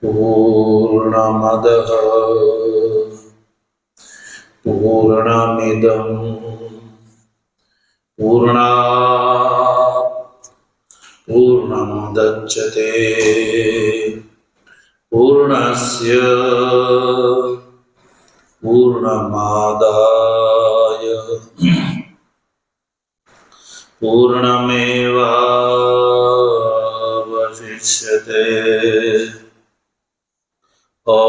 पूर्णमदः पूर्णमिदं पूर्णात् पूर्णमुदच्यते पूर्णस्य पूर्णमादाय पूर्णमेवावशिष्यते। ॐ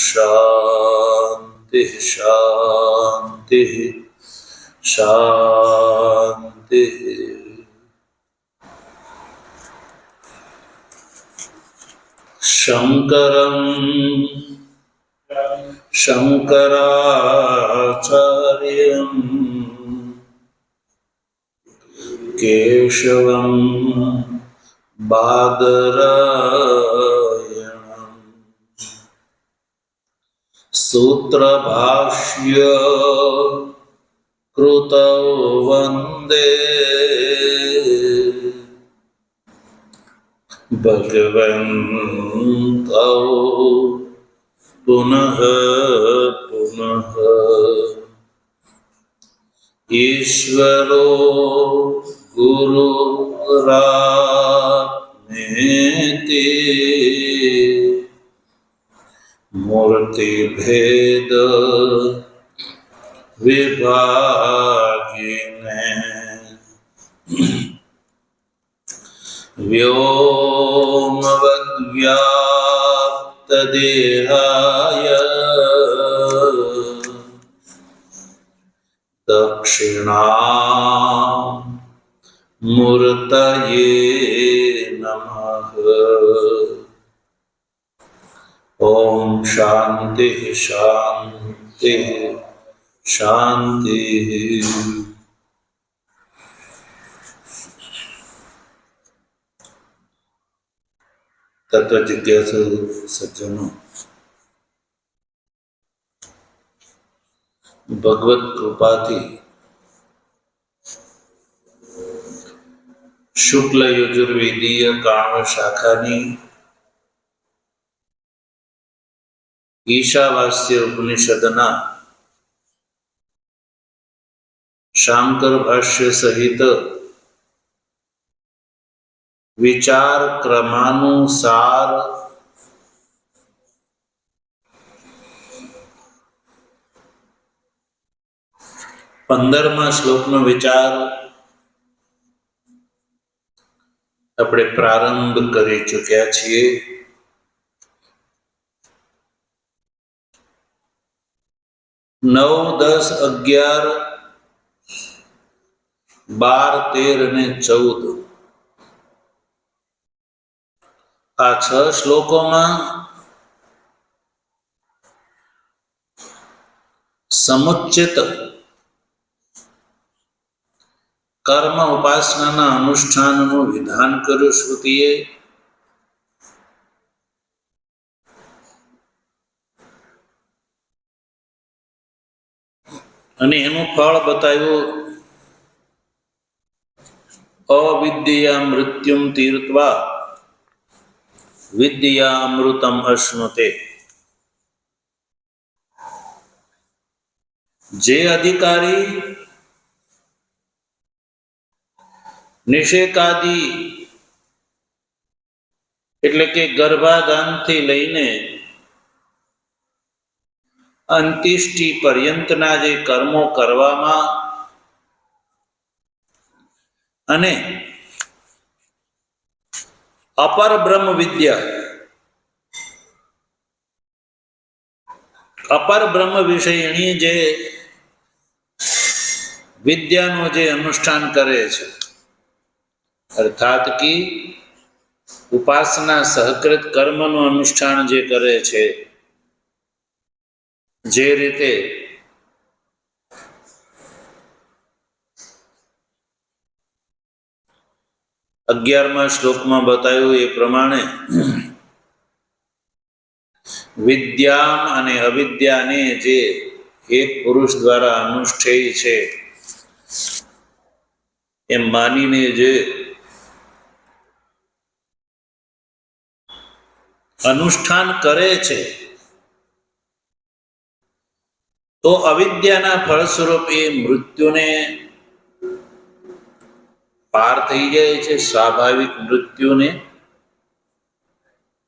शान्ति शान्ति शान्ति। शङ्करं शङ्कराचार्यं केशवं बादरायणं सूत्रभाष्य कृतौ वन्दे भगवन्तौ पुनः पुनः। ईश्वरो गुरुरात्मेति मूर्तिभेद विभागिने व्योमवद्व्याप्तदेहाय दक्षिणामूर्तये नमः। ॐ शान्ति शान्ति शान्ति। तत्व जिज्ञासु सज्जनों, ભગવત કૃપાથી શુક્લ યજુર્વેદીય કાણવ શાખાની ઈશાવાસ્ય ઉપનિષદના શાંકર ભાષ્ય સહિત વિચાર ક્રમાનુસાર પંદરમા શ્લોકનો વિચાર આપણે પ્રારંભ કરી ચૂક્યા છીએ. 9, 10, 11, 12, 13 અને 14 આ 6 શ્લોકોમાં સમુચ્ચિત કર્મ ઉપાસનાના અનુષ્ઠાનનું વિધાન કર્યું શ્રુતિએ. અને એનું ફળ બતાવ્યું. અવિદ્યા મૃત્યુમ તીર્ત્વા વિદ્યામૃતમ અશ્નુતે. જે અધિકારી નિષેકાદી એટલે કે ગર્ભાધાનથી લઈને અંતિષ્ટિ પર્યંતના જે કર્મો કરવામાં અને અપર બ્રહ્મ વિદ્યા, અપર બ્રહ્મ વિષયની જે વિદ્યાનું જે અનુષ્ઠાન કરે છે, અર્થાત કે ઉપાસના સહકૃત કર્મનું અનુષ્ઠાન જે કરે છે, જે રીતે અગિયારમા શ્લોકમાં બતાવ્યું એ પ્રમાણે વિદ્યામ અને અવિદ્યાને જે એક પુરુષ દ્વારા અનુષ્ઠેય છે એમ માનીને જે અનુષ્ઠાન કરે છે તો અવિદ્યાના ફળ સ્વરૂપ એ મૃત્યુને પાર થઈ જાય છે, સ્વાભાવિક મૃત્યુને,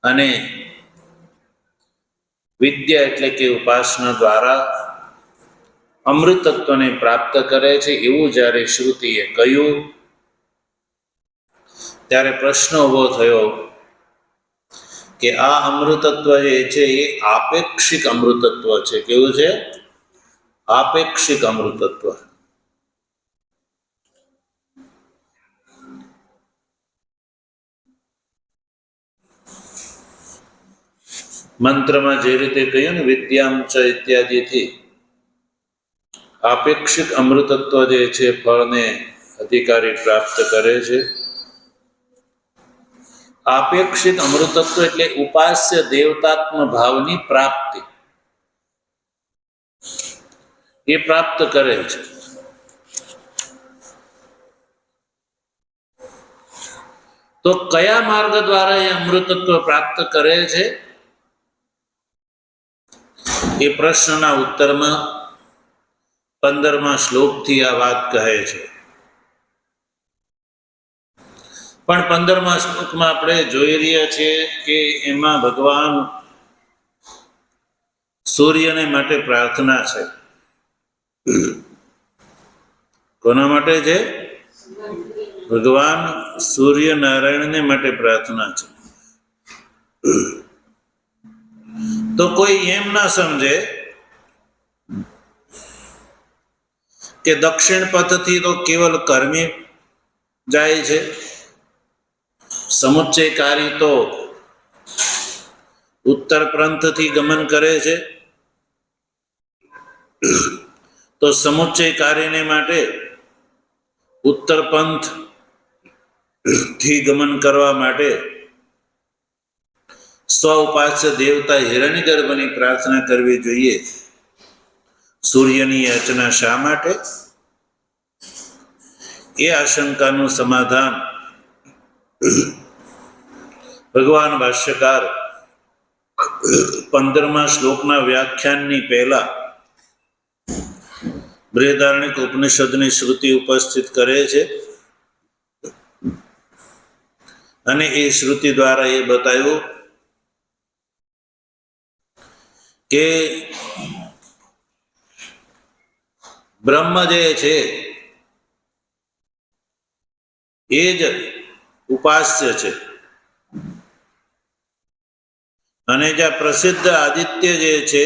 અને વિદ્યા એટલે કે ઉપાસના દ્વારા અમૃતત્વને પ્રાપ્ત કરે છે. એવું જ્યારે શ્રુતિએ કહ્યું ત્યારે પ્રશ્ન ઉભો થયો કે આ અમૃતત્વ જે છે એ આપેક્ષિક અમૃતત્વ છે. કેવું છે? આપેક્ષિક અમૃતત્વ. મંત્રમાં જે રીતે કહ્યું ને વિદ્યામ ચ ઇત્યાદિથી આપેક્ષિક અમૃતત્વ જે છે ફળને અધિકારી પ્રાપ્ત કરે છે. આપેક્ષિક અમૃતત્વ એટલે ઉપાસ્ય દેવતાત્મ ભાવની પ્રાપ્તિ, એ પ્રાપ્ત કરે છે. તો કયા માર્ગ દ્વારા એ અમૃતત્વ પ્રાપ્ત કરે છે? એ પ્રશ્નના ઉત્તરમાં 15મા શ્લોકથી આ વાત કહે છે. પણ 15મા શ્લોકમાં આપણે જોઈ રહ્યા છીએ કે એમાં ભગવાન સૂર્યને માટે પ્રાર્થના છે. કોના માટે છે? ભગવાન સૂર્યનારાયણને માટે પ્રાર્થના છે. તો કોઈ એમ ના સમજે કે દક્ષિણ પથથી તો કેવલ કર્મી જાય છે, સમુચ્ચયકારી તો ઉત્તર પંથથી ગમન કરે છે. તો સમુચ્ચયકારીને માટે ઉત્તર પંથ થી ગમન કરવા માટે સ્વ ઉપાસ્ય દેવતા હિરણ્યગર્ભની પ્રાર્થના કરવી જોઈએ. સૂર્યની યાચના શા માટે? એ આશંકાનું સમાધાન ભગવાન ભાષ્યકાર 15મા શ્લોકના વ્યાખ્યાનની પહેલા બૃહદારણ્યક ઉપનિષદની શ્રુતિ ઉપસ્થિત કરે છે અને એ શ્રુતિ દ્વારા એ બતાવ્યું કે બ્રહ્મ જે છે એ જ ઉપાસ્ય છે, અને જ્યાં પ્રસિદ્ધ આદિત્ય જે છે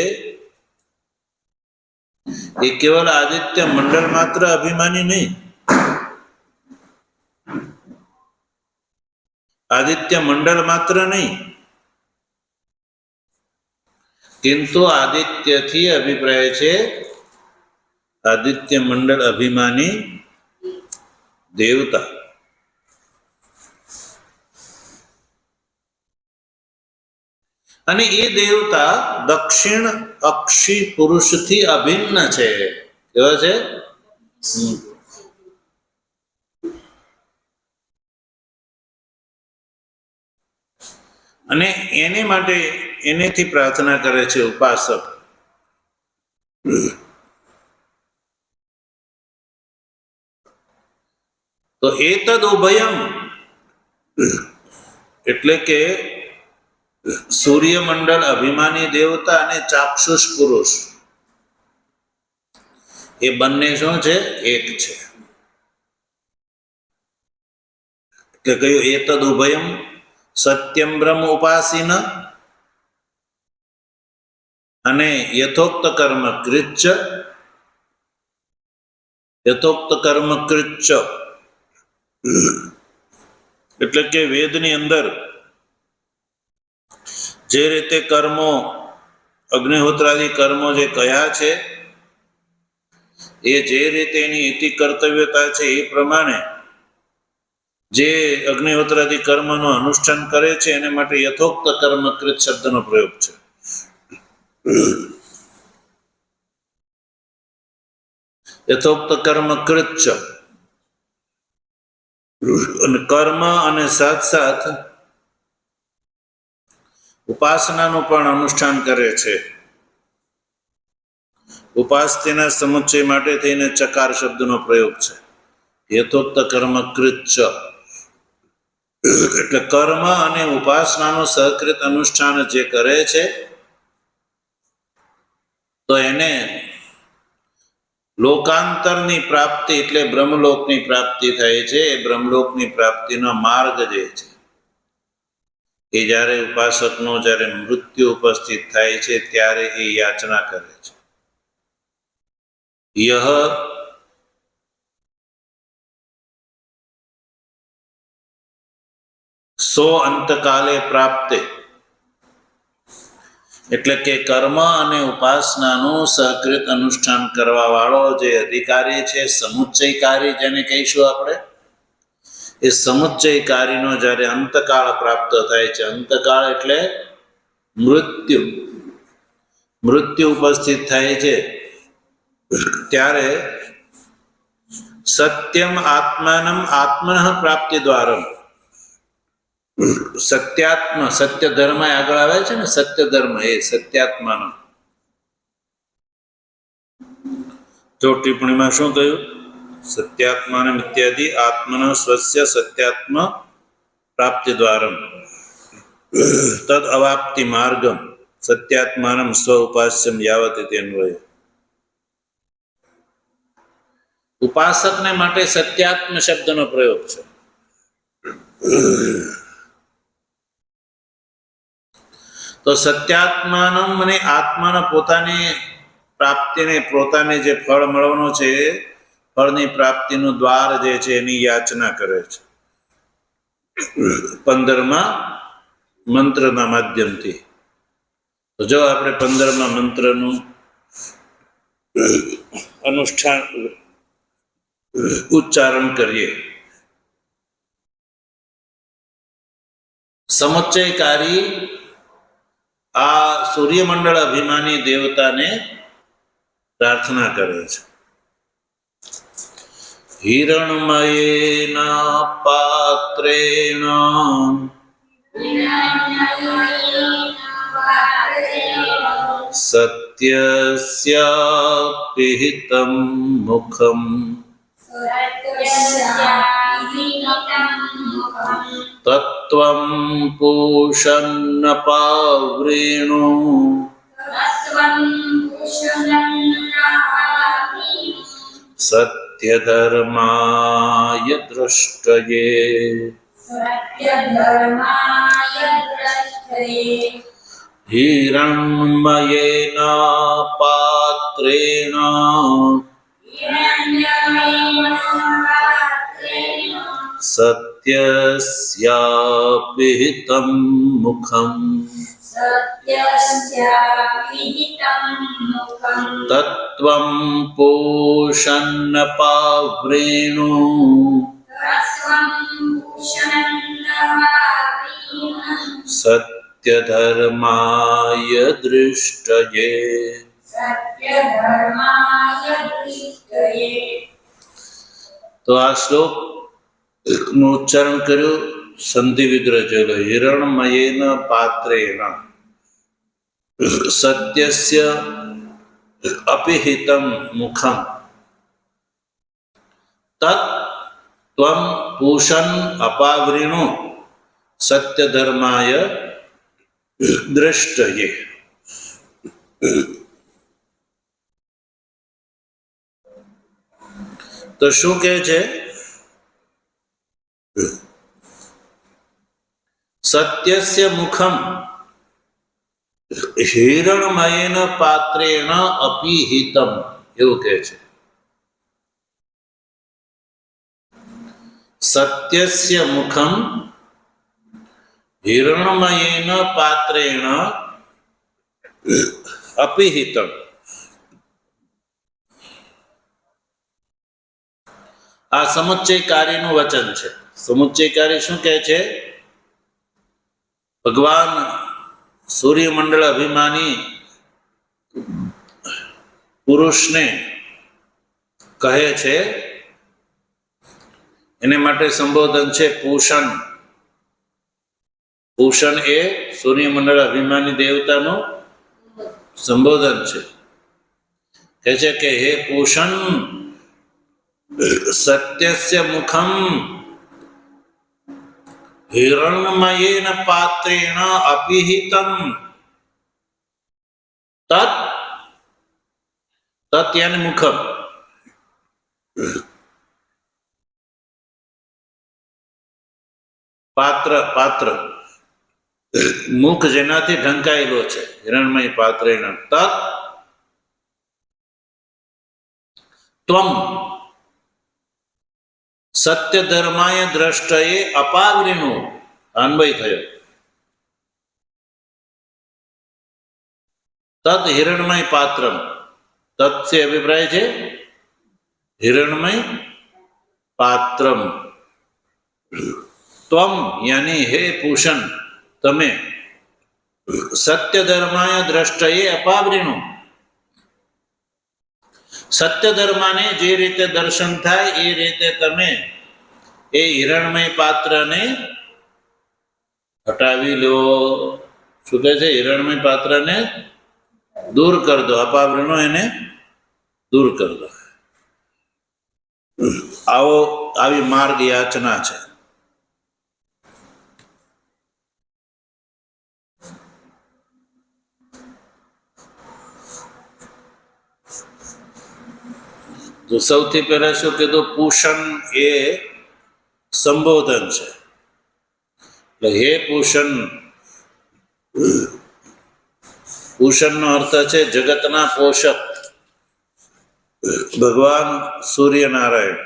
એ કેવલ આદિત્ય મંડળ માત્ર અભિમાની નહીં, આદિત્ય મંડળ માત્ર નહીં, કિંતુ આદિત્યથી અભિપ્રાય છે આદિત્ય મંડળ અભિમાની દેવતા. અને એ દેવતા દક્ષિણ અક્ષી પુરુષથી અભિન્ન છે. કેવા છે? અને એને માટે એનેથી પ્રાર્થના કરે છે ઉપાસક. તો એતદ ઉભયમ એટલે કે સૂર્યમંડળ અભિમાની દેવતા અને ચાક્ષુષ પુરુષ એ બંને શું છે? એક છે. કે કયું? એતદ ઉભયમ સત્યમ બ્રહ્મ ઉપાસીન અને યથોક્ત કર્મ કૃચ્ચ, યથોક્ત કર્મ કૃચ્ચ એટલે કે વેદની અંદર જે રીતે કર્મો અગ્નિહોત્રાદિ કર્મો જે કયા છે એ જે રીતે એની ઇતિ કર્તવ્યતા છે એ પ્રમાણે જે અગ્નિહોત્રાદિ કર્મનું અનુષ્ઠાન કરે છે એને માટે યથોક્ત કર્મ કૃત શબ્દનો પ્રયોગ છે. યથોક્ત કર્મ કૃચ્ચ અને કર્મ અને સાથ સાથ ઉપાસનાનું પણ અનુષ્ઠાન કરે છે. ઉપાસ્યના સમુચ્ચય માટે થઈને ચકાર શબ્દનો પ્રયોગ છે. યથોક્ત કર્મ કૃત ચ, એટલે કર્મ અને ઉપાસનાનું સહકૃત અનુષ્ઠાન જે કરે છે તો એને લોકાંતરની પ્રાપ્તિ એટલે બ્રહ્મલોકની પ્રાપ્તિ થાય છે. એ બ્રહ્મલોકની પ્રાપ્તિનો માર્ગ જે છે એ જ્યારે ઉપાસકનો જ્યારે મૃત્યુ ઉપસ્થિત થાય છે ત્યારે એ યાચના કરે છે. યહ સો અંતકાલે પ્રાપ્તે, એટલે કે કર્મ અને ઉપાસનાનું સહકૃત અનુષ્ઠાન કરવા વાળો જે અધિકારી છે, સમુચ્ચયકારી જેને કહીશું આપણે, એ સમુચ્ચયકારીનો જ્યારે અંતકાળ પ્રાપ્ત થાય છે, અંતકાળ એટલે મૃત્યુ, મૃત્યુ ઉપસ્થિત થાય છે ત્યારે સત્યમ આત્માનમ આત્મનઃ પ્રાપ્તિ દ્વારમ, સત્યાત્મ, સત્ય ધર્મ આગળ આવે છે ને, સત્ય ધર્મ એ સત્યાત્માનો. જો ટિપ્પણીમાં શું કહ્યું? સત્યાત્માનમ ઇત્યાદિ આત્મન સ્વસ્ય સત્યાત્મ પ્રાપ્તિ દ્વારમ તદ અવાપ્તિ માર્ગમ સત્યાત્માનમ સ્વ ઉપાસ્યમ યાવત ઇતિ અન્વય. ઉપાસકને માટે સત્યાત્મ શબ્દનો પ્રયોગ છે. તો સત્યાત્માનમ અને આત્માના પોતાની પ્રાપ્તિને, પોતાને જે ફળ મળવાનો છે ફળની પ્રાપ્તિનું દ્વાર જે છે એની યાચના કરે છે 15મા મંત્રના માધ્યમથી. તો જો આપણે 15મા મંત્રનું અનુષ્ઠાન ઉચ્ચારણ કરીએ. સમુચ્ચયકારી આ સૂર્યમંડળ અભિમાની દેવતાને પ્રાર્થના કરે છે. હિરણમયેન પાત્રેણ સત્યસ્ય પિહિતં મુખં તત્વં પૂષન્ન પાવ્રેણુ સત્યધર્માય દ્રષ્ટયે. હિરણમયેન પાત્રેણ સત્યસ્યાપિહિતં મુખં તત્વં પૂષન્ન પાવ્રેણુ સત્યધર્માય દૃષ્ટયે. તો આ શ્લોક નું ઉચ્ચારણ કર્યું સંધિ વિગ્રહ ચલો. હિરણમયેન પાત્રેણ સત્યસ્ય અપિહિતં મુખં તત ત્વં પૂષન અપાવૃણુ સત્યધર્માય દ્રષ્ટયે. તો શું કહે છે? સત્યસ્ય મુખમ હિરણમયેન પાત્રેણ અપિહિતમ, એવું કહે છે. સત્યસ્ય મુખમ હિરણમયેન પાત્રેણ અપિહિતમ. આ સમુચ્ચયકારીનું વચન છે. સમુચ્ચયકારી શું કહે છે? ભગવાન સૂર્યમંડળ અભિમાની પુરુષને કહે છે, એને માટે સંબોધન છે પૂષણ. પૂષણ એ સૂર્યમંડળ અભિમાની દેવતાનું સંબોધન છે. કહે છે કે હે પૂષણ, સત્યસ્ય મુખમ હિરણમયેન પાત્રેણ અપિહિતમ તત તત યાની મુખમ, પાત્ર પાત્ર મુખ જેનાથી ઢંકાયેલો છે, હિરણમય પાત્રેણ તત ત્વમ સત્ય ધર્માય દ્રષ્ટએ અપાવરીનું અન્વય થયો. તદ હિરણમય પાત્રમ, તદ સે અભિપ્રાય છે હિરણમય પાત્રમ. ત્વમ યાની હે પૂષણ, તમે સત્ય ધર્માય દ્રષ્ટએ અપાવરીનું, સત્ય ધર્મને જે રીતે દર્શન થાય એ રીતે તમે એ હિરણમય પાત્રને હટાવી લો. શું કહે છે? હિરણમય પાત્રને દૂર કર દો, અપાવરણો એને દૂર કર દો. આવી માર્ગ યાચના છે. તો સૌથી પહેલા શું કીધું? પૂષણ એ સંબોધન છે. એટલે હે પૂષણ, પૂષણનો અર્થ છે જગતના પોષક ભગવાન સૂર્યનારાયણ.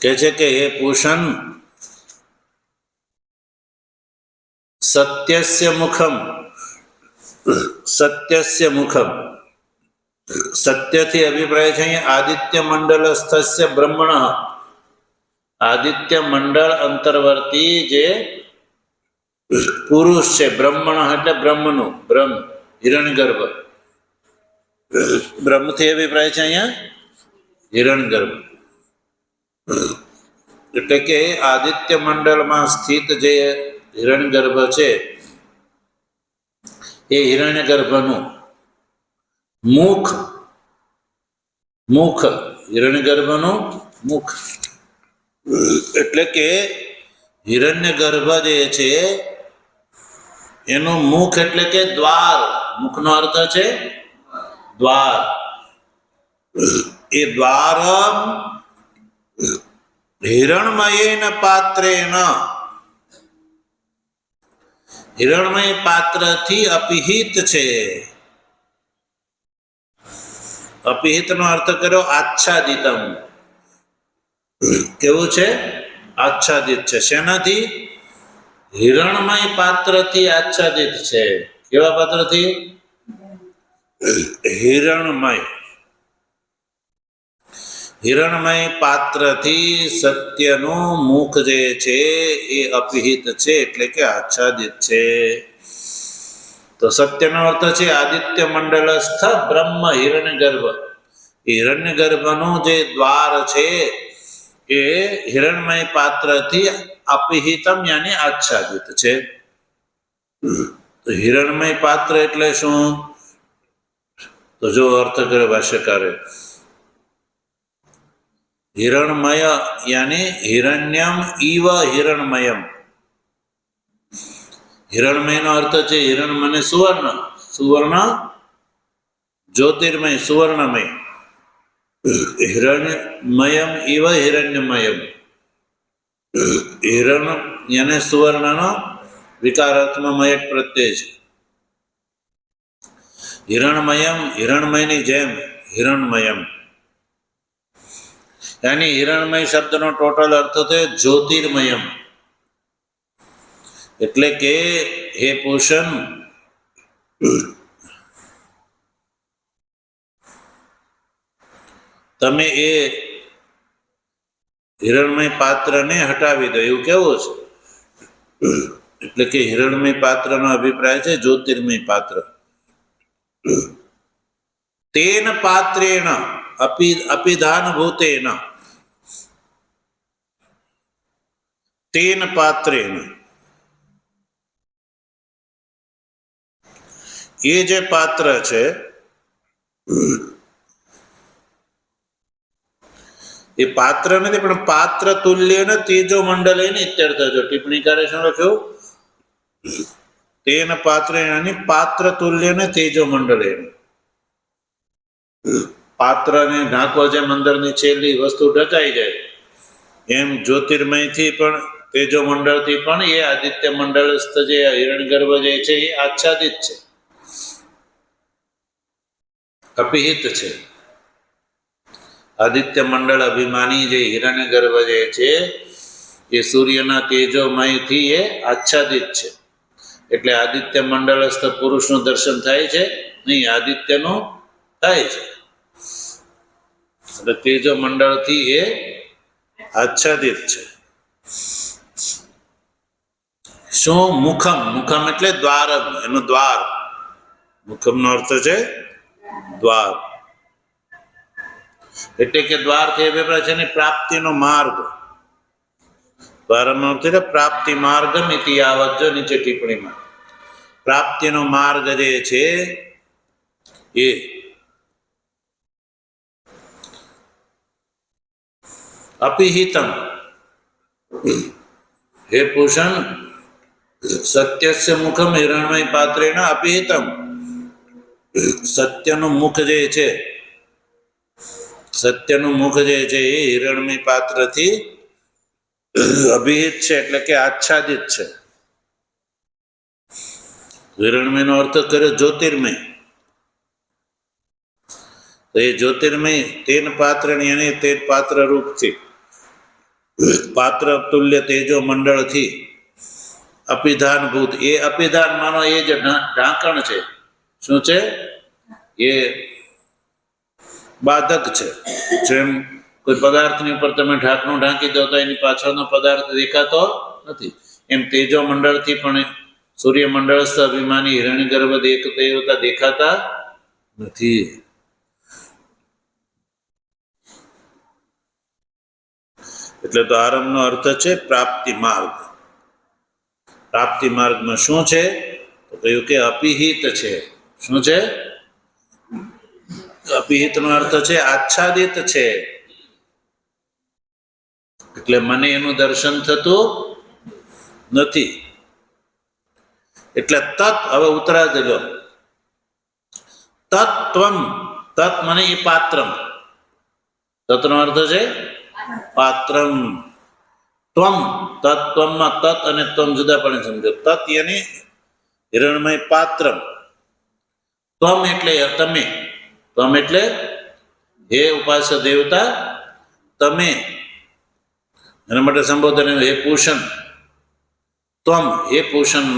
કહે છે કે હે પૂષણ, સત્યસ્ય મુખમ, સત્યસ્ય મુખમ, સત્યથી અભિપ્રાય છે અહીંયા આદિત્ય મંડળસ્થસ્ય બ્રહ્મણ. આદિત્ય મંડળ અંતર્વર્તી જે પુરુષ છે, બ્રહ્મણ એટલે બ્રહ્મનું, બ્રહ્મ હિરણ્યગર્ભ. બ્રહ્મથી અભિપ્રાય છે અહીંયા હિરણ્યગર્ભ. એટલે કે આદિત્ય મંડળમાં સ્થિત જે હિરણ્યગર્ભ છે એ હિરણ્યગર્ભનું મુખ, મુખ હિરણ્યગર્ભનું મુખ. એટલે કે હિરણ્યગર્ભ જે છે એનું મુખ એટલે કે દ્વાર. મુખનો અર્થ છે દ્વાર. એ દ્વાર હિરણમયેન પાત્રેણ, હિરણમય પાત્રથી અપિહિત છે. અપિહિતનો અર્થ કર્યો આચ્છાદિતમ. કેવું છે? આચ્છાદિત છે. શેનાથી? હિરણમય પાત્રથી આચ્છાદિત છે. કેવા પાત્રથી? હિરણમય. હિરણમય પાત્રથી સત્યનું મુખ જે છે એ અપિહિત છે, એટલે કે આચ્છાદિત છે. તો સત્યનો અર્થ છે આદિત્ય મંડળસ્થ બ્રહ્મ હિરણ્યગર્ભ. હિરણ્યગર્ભનું જે દ્વાર છે એ હિરણમય પાત્રથી અપિહિતમ યાની આચ્છાદિત છે. તો હિરણમય પાત્ર એટલે શું? તો જો અર્થ કર્યો ભાષ્યકારે, હિરણમય યાની હિરણ્યમ ઇવ હિરણમયમ. હિરણમયનો અર્થ છે હિરણ મને સુવર્ણ, સુવર્ણ જ્યોતિર્મય, સુવર્ણમય. હિરણ્યમયમ ઇવ હિરણ્યમયમ. હિરણ યાને સુવર્ણનો વિકારાત્મક મય પ્રત્યય છે. હિરણમયમ હિરણમયની જેમ હિરણમયમ. यानी हिरणमय शब्दનો ટોટલ અર્થ થાય જ્યોતિર્મયમ. એટલે કે હે પૂષણ, તમે એ હિરણમય પાત્રને હટાવી દો. એવું કેવું છે? એટલે કે હિરણમય પાત્રનો અભિપ્રાય છે જ્યોતિર્મય પાત્ર. તેન પાત્રેણ, અપિધાન ભૂતેન તેન પાત્રેન, એ જે પાત્ર છે એ પાત્ર નથી પણ પાત્ર તુલ્ય તેજો મંડળ એને ઇત્યર્થ જો ટિપ્પણીકારે શું લખ્યું? તેન પાત્ર પાત્ર તુલ્ય તેજો મંડળ એને, પાત્રને ઢાંકો જેમ અંદરની છેલ્લી વસ્તુ ઢકાઈ જાય એમ જ્યોતિર્મયથી પણ તેજો મંડળથી પણ એ આદિત્ય મંડળસ્થ જે હિરણ્યગર્ભ જે છે એ આચ્છાદિત છે, અપિહિત છે. આદિત્ય મંડળ અભિમાની જે હિરણ્યગર્ભ જે છે એ સૂર્યના તેજોમયથી એ આચ્છાદિત છે. એટલે આદિત્ય મંડળસ્થ પુરુષનું દર્શન થાય છે નહીં, આદિત્યનું થાય છે. એટલે તેજો મંડળથી એ આચ્છાદિત છે. શું? મુખમ, મુખમ એટલે દ્વારમ, એનું દ્વાર. મુખમનો અર્થ છે દ્વાર. એટલે કે દ્વારથી અભિપ્રાય છે ને પ્રાપ્તિનો માર્ગ. દ્વારમનો અર્થ છે પ્રાપ્તિ માર્ગ નીતિ આવજો નીચે ટિપ્પણીમાં. પ્રાપ્તિનો માર્ગ જે છે એ અપિહિતમ, હે પૂષણ, સત્યસ્ય મુખમ હિરણમય પાત્રેણ અપિહિતમ. સત્યનું મુખ જે છે, સત્યનું મુખ જે છે એ હિરણમય પાત્રથી અભિહિત છે, એટલે કે આચ્છાદિત છે. હિરણમયનો અર્થ કર્યો જ્યોતિર્મય. તો એ જ્યોતિર્મય તેન પાત્રની અને તે પાત્ર રૂપથી પાત્ર તુલ્ય તેજો મંડળથી અપિધાનભૂત, એ અપિધાન માનો એ જે ઢાંકણ છે, શું છે? એ બાધક છે. જેમ કોઈ પદાર્થની ઉપર તમે ઢાંકણું ઢાંકી દો તો એની પાછળનો પદાર્થ દેખાતો નથી, એમ તેજો મંડળથી પણ સૂર્યમંડળસ્થ અભિમાની હિરણ્યગર્ભ દેવતા દેખાતા નથી. એટલે તો આરંભનો અર્થ છે પ્રાપ્તિ માર્ગ. પ્રાપ્તિ માર્ગમાં શું છે? તો કહ્યું કે અપિહિત છે. શું છે? અપિહિતનો અર્થ છે આચ્છાદિત છે. એટલે મને એનું દર્શન થતું નથી. એટલે તત, હવે ઉતરા દેજો. તત્વમ, તત મને એ પાત્રમ. તત્નો અર્થ છે પાત્રમ. ત્વમ, તત્વમાં તત અને ત્વમ જુદા પડે સમજો. તત યાની હિરણમય પાત્રમ. ત્વમ એટલે તમે. ત્વમ એટલે હે ઉપાસ્ય દેવતા તમે. એના માટે સંબોધન હે પૂષણ. ત્વમ, હે પૂષણ,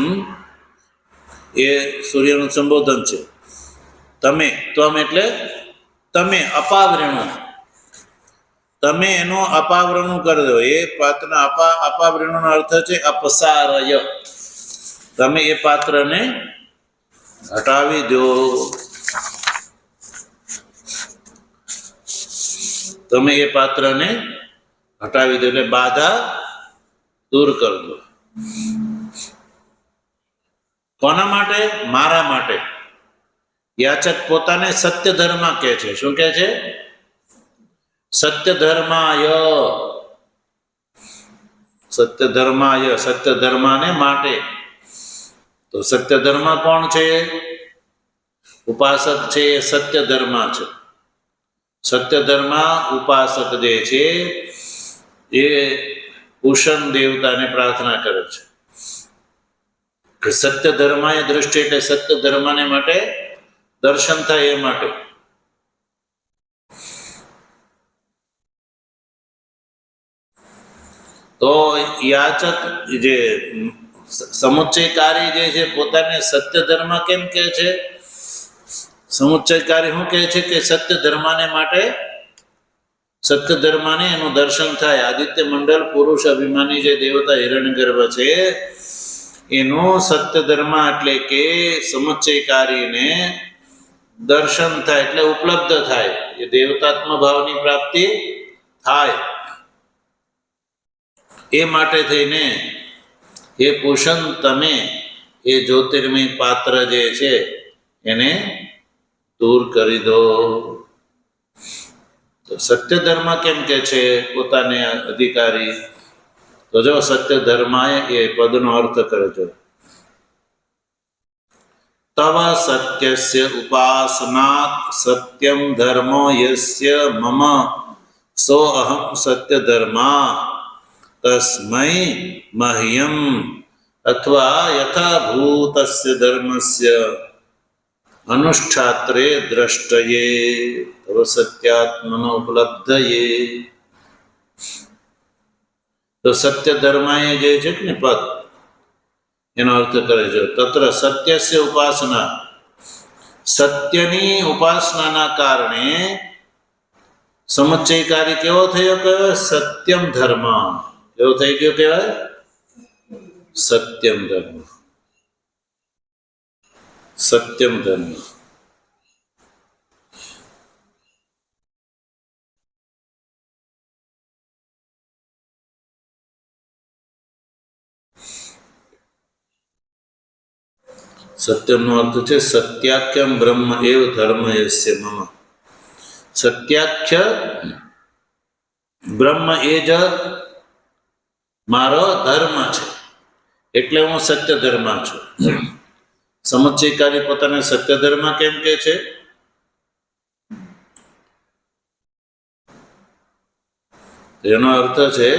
એ સૂર્યનું સંબોધન છે. તમે, ત્વમ એટલે તમે અપાવૃણું. તમે એનું અપાવરણું કરી દો. એ પાત્રના અપાવરણનો અર્થ છે અપસારય. તમે એ પાત્રને હટાવી દો. તમે એ પાત્રને હટાવી દો એટલે બાધા દૂર કરી દો. કોના માટે? મારા માટે. યાચક પોતાને સત્ય ધર્મ કહે છે. શું કહે છે? સત્ય ધર્માય. સત્ય ધર્માય, સત્ય ધર્માને માટે. તો સત્ય ધર્મ કોણ છે? ઉપાસક છે એ સત્ય ધર્મ છે. સત્ય ધર્મ ઉપાસક જે છે એ પૂષણ દેવતાને પ્રાર્થના કરે છે કે સત્ય ધર્માય દ્રષ્ટિ, એટલે સત્ય ધર્મને માટે દર્શન થાય એ માટે. તો યાચક જે સમુચ્ચયકારી જે છે પોતાને સત્ય ધર્મ કેમ કહે છે? સમુચ્ચયકારી શું કહે છે કે સત્ય ધર્મને માટે, સત્ય ધર્મને એનું દર્શન થાય. આદિત્ય મંડળ પુરુષ અભિમાની જે દેવતા હિરણ્યગર્ભ છે એનું સત્ય ધર્મ એટલે કે સમુચ્ચયકારીને દર્શન થાય એટલે ઉપલબ્ધ થાય, એ દેવતાત્મ ભાવની પ્રાપ્તિ થાય. એ માટે થઈને હે પૂષણ, તમે એ જ્યોતિર્મય પાત્ર જે છે એને દૂર કરી દો. તો સત્ય ધર્મ કેમ કે છે પોતાને અધિકારી? તો જો સત્ય ધર્માય એ પદનો અર્થ કરજો. તવ સત્યસ્ય ઉપાસનાત સત્યમ ધર્મો યસ્ય મમ સો અહમ સત્ય ધર્મા તસ્મૈ મહ્યમ અથવા યથાભૂતસ્ય ધર્મસ્ય અનુષ્ઠાત્રે દ્રષ્ટયે તવ સત્યાત્મનો ઉપલબ્ધયે. તો સત્ય ધર્માએ જે છે ને પદ, એનો અર્થ કરે છે તત્ર સત્યસ્ય ઉપાસના, સત્યની ઉપાસનાના કારણે સમુચ્ચયકારી કેવો થયો? કે સત્યમ ધર્મ. કેવો થઈ ગયો કહેવાય? સત્યમ ધર્મ. સત્યમ ધર્મ. સત્યમનો અર્થ છે સત્યાખ્યમ બ્રહ્મ એવ ધર્મ યસ્ય મમ. સત્યાખ્ય બ્રહ્મ એ જ મારો ધર્મ છે, એટલે હું સત્ય ધર્મ છું. સમુચ્ચયકારી પોતાને સત્ય ધર્મ કેમ કે છે? એનો અર્થ છે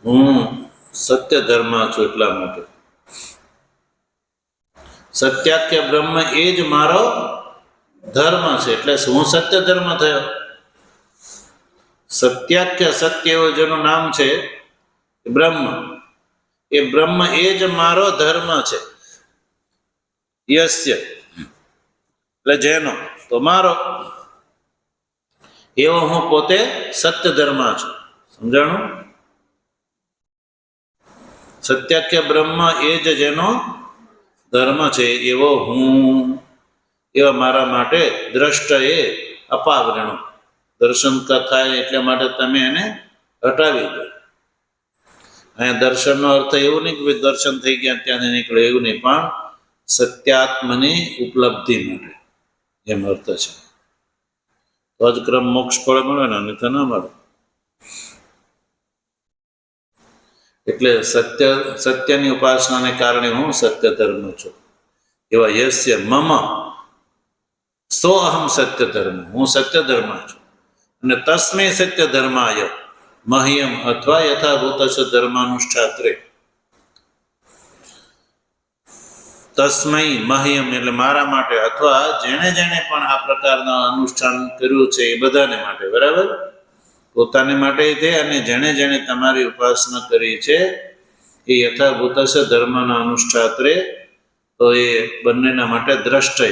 હું સત્ય ધર્મ છું એટલા માટે. સત્યાખ્ય બ્રહ્મ એ જ મારો ધર્મ છે, એટલે હું સત્ય ધર્મ થયો. સત્યાખ્ય સત્ય એવું જેનું નામ છે બ્રહ્મ, એ બ્રહ્મ એ જ મારો ધર્મ છે. યસ્ય એટલે જેનો, તો મારો એવો હું પોતે સત્ય ધર્મ છું. સમજાણું? સત્યાખ્ય બ્રહ્મ એ જ જેનો ધર્મ છે એવો હું, એવા મારા માટે દ્રષ્ટ એ અપાવરણો. દર્શન થાય એટલા માટે તમે એને હટાવી દો. અહીંયા દર્શનનો અર્થ એવું નહીં કે દર્શન થઈ ગયા ત્યાંથી નીકળે, એવું નહીં, પણ સત્યાત્મની ઉપલબ્ધિ માટે એમ અર્થ છે. તો જ ક્રમ મોક્ષ ફળ મળે ને, નહીં તો ના મળે. એટલે સત્યની ઉપાસનાને કારણે હું સત્ય ધર્મ છું. એવા યસ્ય મમ સો અહમ સત્ય ધર્મ, હું સત્ય ધર્મ છું. અને તસ્મૈ સત્ય ધર્માય મહ્યમ અથવા યથાભૂતસ્ય ધર્માનુષ્ઠાત્રે. તસ્મૈ મહ્યમ એટલે મારા માટે, અથવા જેણે જેણે પણ આ પ્રકારના અનુષ્ઠાન કર્યું છે એ બધાને માટે. બરાબર? પોતાને માટે છે અને જેણે જેણે તમારી ઉપાસના કરી છે એ યથાભૂતસ્ય ધર્મના અનુષ્ઠાત્રે, તો એ બંનેના માટે દ્રષ્ટય.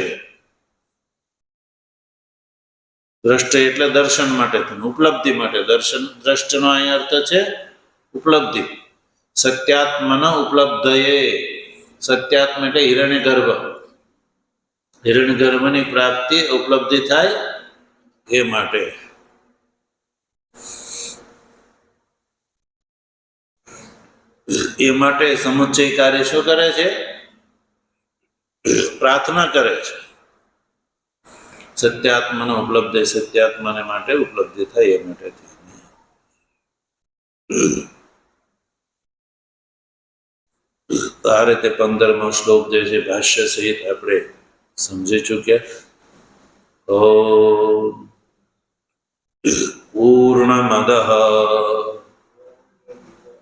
દ્રષ્ટય એટલે દર્શન માટે, ઉપલબ્ધિ માટે. દર્શન દ્રષ્ટનો અહીં અર્થ છે ઉપલબ્ધિ. સત્યાત્મનો ઉપલબ્ધયે. સત્યાત્મ એટલે હિરણ્ય ગર્ભ. હિરણ્ય ગર્ભની પ્રાપ્તિ ઉપલબ્ધિ થાય એ માટે. એ માટે સમુચ્ચયકારી શું કરે છે? પ્રાર્થના કરે છે સત્યાત્માનો ઉપલબ્ધિ, સત્યાત્માને માટે ઉપલબ્ધિ થાય એ માટે. આ રીતે 15મો શ્લોક જે છે ભાષ્ય સહિત આપણે સમજી ચૂક્યા. ઓમ પૂર્ણમદઃ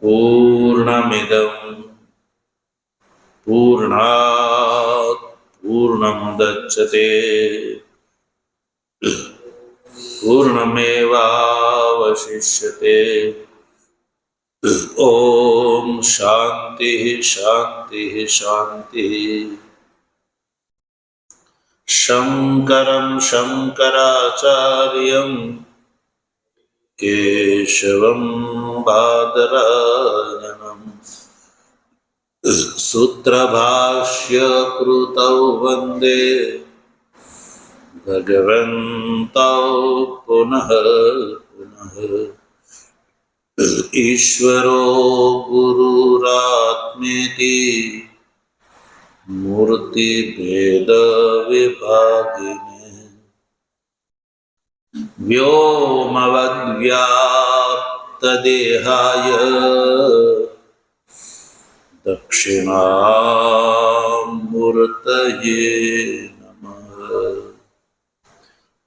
પૂર્ણમિદં પૂર્ણાત પૂર્ણમુદચ્યતે પૂર્ણમેવાવશિષ્યતે. ઓમ શાંતિ શાંતિ શાંતિ. શંકરં શંકરાચાર્યં કેશવં બાદરાયણં સૂત્રભાષ્યકૃતૌ વંદે भगवन्तौ पुनः पुनः ईश्वरो गुरुरात्मेति मूर्तिभेदविभागिने व्योमवद्व्याप्तदेहाय दक्षिणामूर्तये नमः।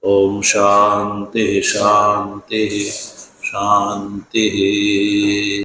ओम शांति शांति शांति।